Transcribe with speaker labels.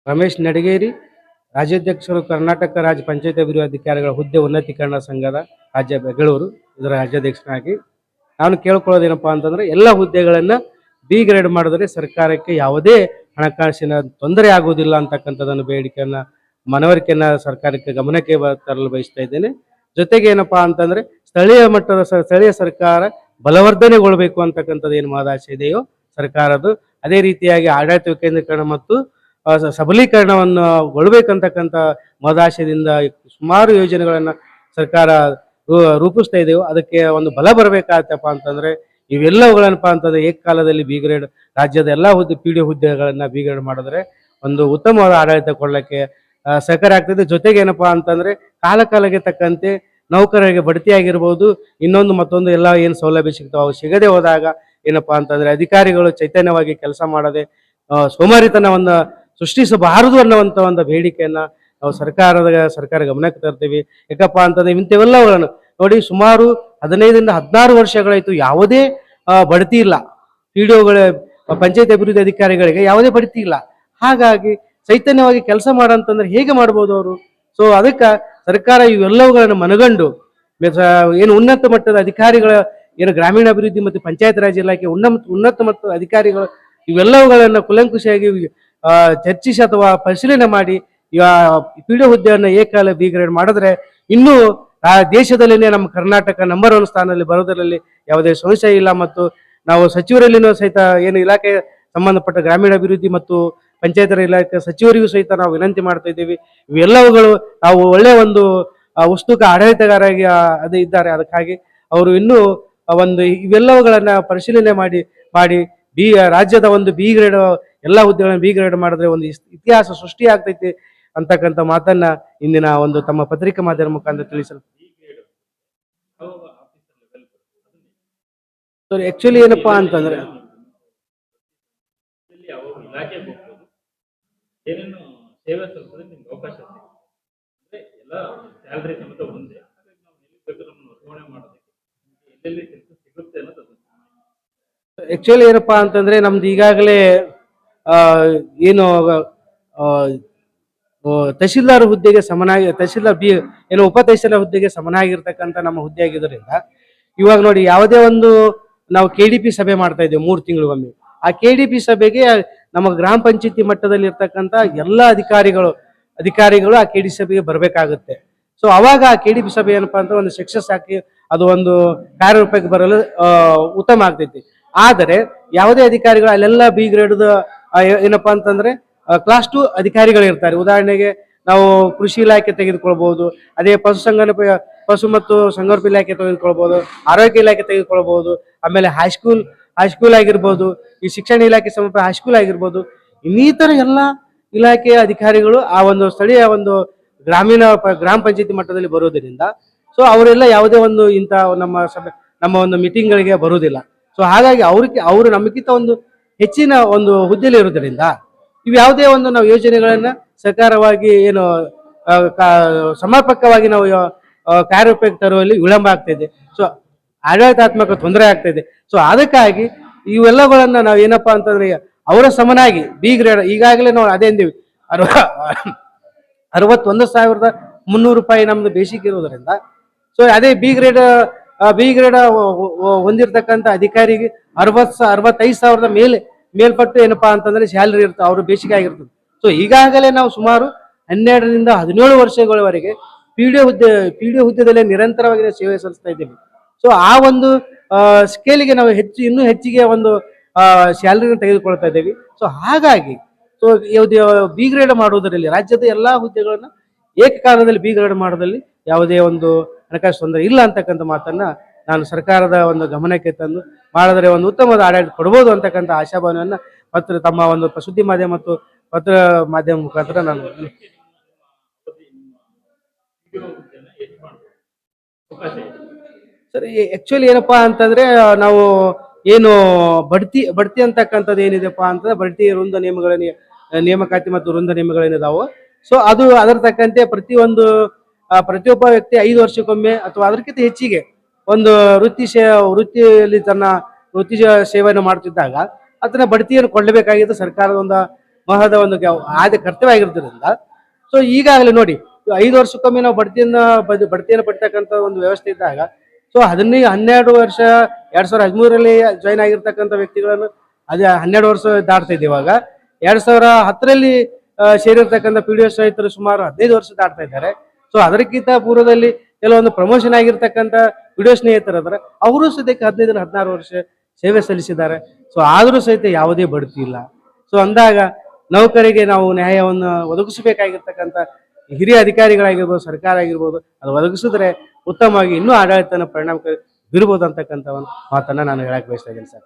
Speaker 1: ರಮೇಶ್ ನಡಗೇರಿ, ರಾಜ್ಯಾಧ್ಯಕ್ಷರು, ಕರ್ನಾಟಕ ರಾಜ್ಯ ಪಂಚಾಯತ್ ಅಭಿವೃದ್ಧಿ ಅಧಿಕಾರಿಗಳ ಹುದ್ದೆ ಉನ್ನತೀಕರಣ ಸಂಘದ ರಾಜ್ಯ ಬೆಂಗಳೂರು, ಇದರ ರಾಜ್ಯಾಧ್ಯಕ್ಷನಾಗಿ ನಾನು ಕೇಳ್ಕೊಳ್ಳೋದೇನಪ್ಪಾ ಅಂತಂದ್ರೆ ಎಲ್ಲ ಹುದ್ದೆಗಳನ್ನ ಬಿ ಗ್ರೇಡ್ ಮಾಡಿದ್ರೆ ಸರ್ಕಾರಕ್ಕೆ ಯಾವುದೇ ಹಣಕಾಸಿನ ತೊಂದರೆ ಆಗುವುದಿಲ್ಲ ಅಂತಕ್ಕಂಥದ್ದನ್ನು ಬೇಡಿಕೆಯನ್ನ ಮನವರಿಕೆಯನ್ನ ಸರ್ಕಾರಕ್ಕೆ ಗಮನಕ್ಕೆ ತರಲು ಬಯಸ್ತಾ ಇದ್ದೇನೆ. ಜೊತೆಗೆ ಏನಪ್ಪಾ ಅಂತಂದ್ರೆ ಸ್ಥಳೀಯ ಮಟ್ಟದ ಸ್ಥಳೀಯ ಸರ್ಕಾರ ಬಲವರ್ಧನೆಗೊಳ್ಳಬೇಕು ಅಂತಕ್ಕಂಥದ್ದು ಏನು ಮಹದಾಶೆ ಇದೆಯೋ ಸರ್ಕಾರದ್ದು, ಅದೇ ರೀತಿಯಾಗಿ ಆಡಳಿತ ವಿಕೇಂದ್ರೀಕರಣ ಮತ್ತು ಸಬಲೀಕರಣವನ್ನು ಗೊಳ್ಳಬೇಕಂತಕ್ಕಂಥ ಮಹದಾಶಯದಿಂದ ಸುಮಾರು ಯೋಜನೆಗಳನ್ನ ಸರ್ಕಾರ ರೂಪಿಸ್ತಾ ಇದೆಯೋ ಅದಕ್ಕೆ ಒಂದು ಬಲ ಬರಬೇಕಾಗತ್ತಪ್ಪ ಅಂತಂದ್ರೆ ಇವೆಲ್ಲವುಗಳನ್ನಪ್ಪ ಅಂತಂದ್ರೆ ಏಕಕಾಲದಲ್ಲಿ ಬಿ ಗ್ರೇಡ್ ರಾಜ್ಯದ ಎಲ್ಲ ಪಿ.ಡಿ.ಒ ಹುದ್ದೆಗಳನ್ನ ಬಿ ಗ್ರೇಡ್ ಮಾಡಿದ್ರೆ ಒಂದು ಉತ್ತಮವಾದ ಆಡಳಿತ ಕೊಡಲಿಕ್ಕೆ ಸಹಕಾರ ಆಗ್ತದೆ. ಜೊತೆಗೆ ಏನಪ್ಪಾ ಅಂತಂದ್ರೆ ಕಾಲಕ್ಕೆ ತಕ್ಕಂತೆ ನೌಕರರಿಗೆ ಬಡ್ತಿ ಆಗಿರ್ಬೋದು, ಇನ್ನೊಂದು ಮತ್ತೊಂದು ಎಲ್ಲ ಏನು ಸೌಲಭ್ಯ ಸಿಗ್ತಾವ ಅವು ಸಿಗದೆ ಹೋದಾಗ ಏನಪ್ಪಾ ಅಂತಂದ್ರೆ ಅಧಿಕಾರಿಗಳು ಚೈತನ್ಯವಾಗಿ ಕೆಲಸ ಮಾಡದೆ ಸೋಮಾರಿತನವನ್ನ ಸೃಷ್ಟಿಸಬಾರದು ಅನ್ನುವಂಥ ಒಂದು ಬೇಡಿಕೆಯನ್ನ ನಾವು ಸರ್ಕಾರ ಗಮನಕ್ಕೆ ತರ್ತೀವಿ. ಯಾಕಪ್ಪ ಅಂತಂದ್ರೆ ಇಂಥವೆಲ್ಲಗಳನ್ನು ನೋಡಿ, ಸುಮಾರು 15ರಿಂದ 16 ವರ್ಷಗಳಾಯ್ತು ಯಾವುದೇ ಬಡ್ತಿ ಇಲ್ಲ. ಪಿ.ಡಿ.ಒಗಳ ಪಂಚಾಯತ್ ಅಭಿವೃದ್ಧಿ ಅಧಿಕಾರಿಗಳಿಗೆ ಯಾವುದೇ ಬಡ್ತಿ ಇಲ್ಲ. ಹಾಗಾಗಿ ಚೈತನ್ಯವಾಗಿ ಕೆಲಸ ಮಾಡಂತಂದ್ರೆ ಹೇಗೆ ಮಾಡ್ಬೋದು ಅವರು? ಸೊ ಅದಕ್ಕೆ ಸರ್ಕಾರ ಇವೆಲ್ಲವುಗಳನ್ನು ಮನಗಂಡು ಏನು ಉನ್ನತ ಮಟ್ಟದ ಅಧಿಕಾರಿಗಳ ಏನು ಗ್ರಾಮೀಣಾಭಿವೃದ್ಧಿ ಮತ್ತು ಪಂಚಾಯತ್ ರಾಜ್ ಇಲಾಖೆ ಉನ್ನತ ಮಟ್ಟದ ಅಧಿಕಾರಿಗಳು ಇವೆಲ್ಲವುಗಳನ್ನ ಕುಲಂಕುಷಿಯಾಗಿ ಚರ್ಚಿಸಿ ಅಥವಾ ಪರಿಶೀಲನೆ ಮಾಡಿ ಪಿ.ಡಿ.ಒ ಹುದ್ದೆಯನ್ನು ಏಕಾಲ ಬಿ ಗ್ರೇಡ್ ಮಾಡಿದ್ರೆ ಇನ್ನೂ ದೇಶದಲ್ಲಿನೇ ನಮ್ಮ ಕರ್ನಾಟಕ ನಂಬರ್ 1 ಸ್ಥಾನದಲ್ಲಿ ಬರೋದರಲ್ಲಿ ಯಾವುದೇ ಸಂಶಯ ಇಲ್ಲ. ಮತ್ತು ನಾವು ಸಚಿವರಲ್ಲಿನೂ ಸಹಿತ ಏನು ಇಲಾಖೆ ಸಂಬಂಧಪಟ್ಟ ಗ್ರಾಮೀಣಾಭಿವೃದ್ಧಿ ಮತ್ತು ಪಂಚಾಯತ್ ರಾಜ್ ಇಲಾಖೆ ಸಚಿವರಿಗೂ ಸಹಿತ ನಾವು ವಿನಂತಿ ಮಾಡ್ತಾ ಇದ್ದೀವಿ. ಇವೆಲ್ಲವುಗಳು ನಾವು ಒಳ್ಳೆಯ ಒಂದು ಉಸ್ತುಕ ಆಡಳಿತಗಾರಾಗಿ ಅದು ಇದ್ದಾರೆ. ಅದಕ್ಕಾಗಿ ಅವರು ಇನ್ನೂ ಒಂದು ಇವೆಲ್ಲವುಗಳನ್ನ ಪರಿಶೀಲನೆ ಮಾಡಿ ರಾಜ್ಯದ ಒಂದು ಬಿ ಗ್ರೇಡ್ ಎಲ್ಲ ಹುದ್ದೆಗಳನ್ನು ಬಿ ಗ್ರೇಡ್ ಮಾಡಿದ್ರೆ ಒಂದು ಇತಿಹಾಸ ಸೃಷ್ಟಿ ಆಗ್ತೈತಿ ಅಂತಕ್ಕಂಥ ಮಾತನ್ನ ಇಂದಿನ ಒಂದು ತಮ್ಮ ಪತ್ರಿಕಾ ಮಾಧ್ಯಮ ಮುಖಾಂತರ ತಿಳಿಸಲು. ಆಕ್ಚುಲಿ ಏನಪ್ಪಾ ಅಂತಂದ್ರೆ ಆಕ್ಚುಲಿ ಏನಪ್ಪಾ ಅಂತಂದ್ರೆ ನಮ್ದು ಈಗಾಗಲೇ ಏನು ತಹಶೀಲ್ದಾರ್ ಹುದ್ದೆಗೆ ಸಮನಾಗಿ ತಹಶೀಲ್ದಾರ್ ಏನು ಉಪ ತಹಶೀಲ್ದಾರ್ ಹುದ್ದೆಗೆ ಸಮನಾಗಿರ್ತಕ್ಕಂಥ ನಮ್ಮ ಹುದ್ದೆ ಆಗಿದ್ದರಿಂದ ಇವಾಗ ನೋಡಿ, ಯಾವುದೇ ಒಂದು ನಾವು KDP ಸಭೆ ಮಾಡ್ತಾ ಇದ್ದೇವೆ 3 ತಿಂಗಳಿಗೊಮ್ಮೆ. ಆ KDP ಸಭೆಗೆ ನಮ್ಮ ಗ್ರಾಮ ಪಂಚಾಯತಿ ಮಟ್ಟದಲ್ಲಿ ಇರ್ತಕ್ಕಂಥ ಎಲ್ಲ ಅಧಿಕಾರಿಗಳು ಆ KDP ಸಭೆಗೆ ಬರಬೇಕಾಗುತ್ತೆ. ಸೊ ಅವಾಗ ಆ KDP ಸಭೆ ಏನಪ್ಪಾ ಅಂತ ಒಂದು ಸಕ್ಸಸ್ ಹಾಕಿ ಅದು ಒಂದು ಕಾರ್ಯರೂಪಕ್ಕೆ ಬರಲು ಉತ್ತಮ ಆಗ್ತೈತಿ. ಆದರೆ ಯಾವುದೇ ಅಧಿಕಾರಿಗಳು ಅಲ್ಲೆಲ್ಲ ಬಿ ಗ್ರೇಡ್ ಏನಪ್ಪಾ ಅಂತಂದ್ರೆ ಕ್ಲಾಸ್ 2 ಅಧಿಕಾರಿಗಳು ಇರ್ತಾರೆ. ಉದಾಹರಣೆಗೆ ನಾವು ಕೃಷಿ ಇಲಾಖೆ ತೆಗೆದುಕೊಳ್ಬಹುದು, ಅದೇ ಪಶು ಮತ್ತು ಸಂಗೋಪನಾ ಇಲಾಖೆ ತೆಗೆದುಕೊಳ್ಬಹುದು, ಆರೋಗ್ಯ ಇಲಾಖೆ ತೆಗೆದುಕೊಳ್ಬಹುದು, ಆಮೇಲೆ ಹೈಸ್ಕೂಲ್ ಆಗಿರ್ಬೋದು, ಈ ಶಿಕ್ಷಣ ಇಲಾಖೆ ಸಂಬಂಧ ಹೈಸ್ಕೂಲ್ ಆಗಿರ್ಬೋದು, ಇನ್ನಿತರ ಎಲ್ಲ ಇಲಾಖೆಯ ಅಧಿಕಾರಿಗಳು ಆ ಒಂದು ಸ್ಥಳೀಯ ಒಂದು ಗ್ರಾಮ ಪಂಚಾಯತಿ ಮಟ್ಟದಲ್ಲಿ ಬರೋದ್ರಿಂದ ಸೊ ಅವರೆಲ್ಲ ಯಾವುದೇ ಒಂದು ಇಂಥ ನಮ್ಮ ಒಂದು ಮೀಟಿಂಗ್ಗಳಿಗೆ ಬರುವುದಿಲ್ಲ. ಸೊ ಹಾಗಾಗಿ ಅವರು ನಮಗಿಂತ ಒಂದು ಹೆಚ್ಚಿನ ಒಂದು ಹುದ್ದೆಯಲ್ಲಿ ಇರೋದ್ರಿಂದ ಇವು ಯಾವುದೇ ಒಂದು ನಾವು ಯೋಜನೆಗಳನ್ನ ಸಕಾರವಾಗಿ ಏನು ಸಮರ್ಪಕವಾಗಿ ನಾವು ಕಾರ್ಯರೂಪಕ್ಕೆ ತರುವಲ್ಲಿ ವಿಳಂಬ ಆಗ್ತಾ ಇದೆ. ಸೊ ಆಡಳಿತಾತ್ಮಕ ತೊಂದರೆ ಆಗ್ತಾ ಇದೆ. ಸೊ ಅದಕ್ಕಾಗಿ ಇವೆಲ್ಲಗಳನ್ನ ನಾವು ಏನಪ್ಪಾ ಅಂತಂದ್ರೆ ಅವರ ಸಮನಾಗಿ ಬಿ ಗ್ರೇಡ್ ಈಗಾಗಲೇ ನಾವು ಅದೇ ಅಂದಿವಿ 61,300 ರೂಪಾಯಿ ನಮ್ದು ಬೇಸಿಕ್ ಇರೋದ್ರಿಂದ ಸೊ ಅದೇ ಬಿ ಗ್ರೇಡ್ ಹೊಂದಿರತಕ್ಕಂಥ ಅಧಿಕಾರಿಗೆ 65,000 ಮೇಲ್ಪಟ್ಟು ಏನಪ್ಪಾ ಅಂತಂದ್ರೆ ಸ್ಯಾಲರಿ ಇರ್ತದೆ, ಅವರು ಬೇಸಿಗೆ ಆಗಿರ್ತದೆ. ಸೊ ಈಗಾಗಲೇ ನಾವು ಸುಮಾರು 12ರಿಂದ 17 ವರ್ಷಗಳವರೆಗೆ ಪಿ.ಡಿ.ಒ ಹುದ್ದೆದಲ್ಲಿ ನಿರಂತರವಾಗಿ ಸೇವೆ ಸಲ್ಲಿಸ್ತಾ ಇದ್ದೇವೆ. ಸೊ ಆ ಒಂದು ಸ್ಕೇಲಿಗೆ ನಾವು ಇನ್ನೂ ಹೆಚ್ಚಿಗೆ ಒಂದು ಸ್ಯಾಲರಿನ ತೆಗೆದುಕೊಳ್ತಾ ಇದ್ದೇವೆ. ಸೊ ಹಾಗಾಗಿ ಬಿ ಗ್ರೇಡ್ ಮಾಡುವುದರಲ್ಲಿ ರಾಜ್ಯದ ಎಲ್ಲಾ ಹುದ್ದೆಗಳನ್ನ ಏಕಕಾಲದಲ್ಲಿ ಬಿ ಗ್ರೇಡ್ ಮಾಡೋದ್ರಲ್ಲಿ ಯಾವುದೇ ಒಂದು ಹಣಕಾಸು ತೊಂದರೆ ಇಲ್ಲ ಅಂತಕ್ಕಂಥ ಮಾತನ್ನ ನಾನು ಸರ್ಕಾರದ ಒಂದು ಗಮನಕ್ಕೆ ತಂದು ಮಾಡಿದ್ರೆ ಒಂದು ಉತ್ತಮವಾದ ಆಡಳಿತ ಕೊಡಬಹುದು ಅಂತಕ್ಕಂಥ ಆಶಾಭಾವನೆಯನ್ನ ತಮ್ಮ ಒಂದು ಸುದ್ದಿ ಮಾಧ್ಯಮ ಮತ್ತು ಪತ್ರ ಮಾಧ್ಯಮ ಮುಖಾಂತರ ನಾನು ಸರ್ ಆಕ್ಚುಲಿ ಏನಪ್ಪಾ ಅಂತಂದ್ರೆ ನಾವು ಏನು ಬಡ್ತಿ ಅಂತಕ್ಕಂಥದ್ದು ಏನಿದೆಪ್ಪ ಅಂತಂದ್ರೆ ಬಡ್ತಿ ವೃಂದ ನೇಮಕಾತಿ ಮತ್ತು ವೃಂದ ನಿಯಮಗಳೇನಿದಾವೋ ಸೊ ಅದು ಅದರ ತಕ್ಕಂತೆ ಪ್ರತಿಯೊಬ್ಬ ವ್ಯಕ್ತಿ 5 ವರ್ಷಕ್ಕೊಮ್ಮೆ ಅಥವಾ ಅದಕ್ಕಿಂತ ಹೆಚ್ಚಿಗೆ ಒಂದು ವೃತ್ತಿಯಲ್ಲಿ ತನ್ನ ವೃತ್ತಿ ಸೇವೆಯನ್ನು ಮಾಡ್ತಿದ್ದಾಗ ಅದನ್ನ ಬಡ್ತಿಯನ್ನು ಕೊಡಬೇಕಾಗಿದ್ದು ಸರ್ಕಾರದ ಮಹದ ಒಂದು ಆದ್ಯ ಕರ್ತವ್ಯ ಆಗಿರೋದ್ರಿಂದ ಸೊ ಈಗಾಗಲೇ ನೋಡಿ 5 ವರ್ಷಕ್ಕೊಮ್ಮೆ ನಾವು ಬಡ್ತಿಯನ್ನು ಪಡಿತಕ್ಕಂಥ ಒಂದು ವ್ಯವಸ್ಥೆ ಇದ್ದಾಗ ಸೊ 12 ವರ್ಷ 2013ರಲ್ಲಿ ಜಾಯ್ನ್ ಆಗಿರ್ತಕ್ಕಂಥ ವ್ಯಕ್ತಿಗಳನ್ನು ಅದೇ 12 ವರ್ಷ ದಾಟ್ತಾ ಇದೆ. ಇವಾಗ 2010ರಲ್ಲಿ ಸೇರಿರ್ತಕ್ಕಂಥ PDOS ರೈತರು ಸುಮಾರು 15 ವರ್ಷ ದಾಟ್ತಾ ಇದ್ದಾರೆ. ಸೊ ಅದಕ್ಕಿಂತ ಪೂರ್ವದಲ್ಲಿ ಕೆಲವೊಂದು ಪ್ರಮೋಷನ್ ಆಗಿರ್ತಕ್ಕಂಥ PDOS ಸ್ನೇಹಿತರು ಅದಾರೆ, ಅವರು ಸದ್ಯಕ್ಕೆ 15-16 ವರ್ಷ ಸೇವೆ ಸಲ್ಲಿಸಿದ್ದಾರೆ. ಸೊ ಆದರೂ ಸಹಿತ ಯಾವುದೇ ಬಡ್ತಿ ಇಲ್ಲ. ಸೊ ಅಂದಾಗ ನೌಕರಿಗೆ ನಾವು ನ್ಯಾಯವನ್ನು ಒದಗಿಸಬೇಕಾಗಿರ್ತಕ್ಕಂಥ ಹಿರಿಯ ಅಧಿಕಾರಿಗಳಾಗಿರ್ಬೋದು, ಸರ್ಕಾರ ಆಗಿರ್ಬೋದು, ಅದು ಒದಗಿಸಿದ್ರೆ ಉತ್ತಮವಾಗಿ ಇನ್ನೂ ಆಡಳಿತನ ಪರಿಣಾಮಕಾರಿ ಬೀರ್ಬೋದು ಅಂತಕ್ಕಂಥ ಒಂದು ಮಾತನ್ನ ನಾನು ಹೇಳಕ್ ಬಯಸ್ತಾ ಇದ್ದೀನಿ ಸರ್.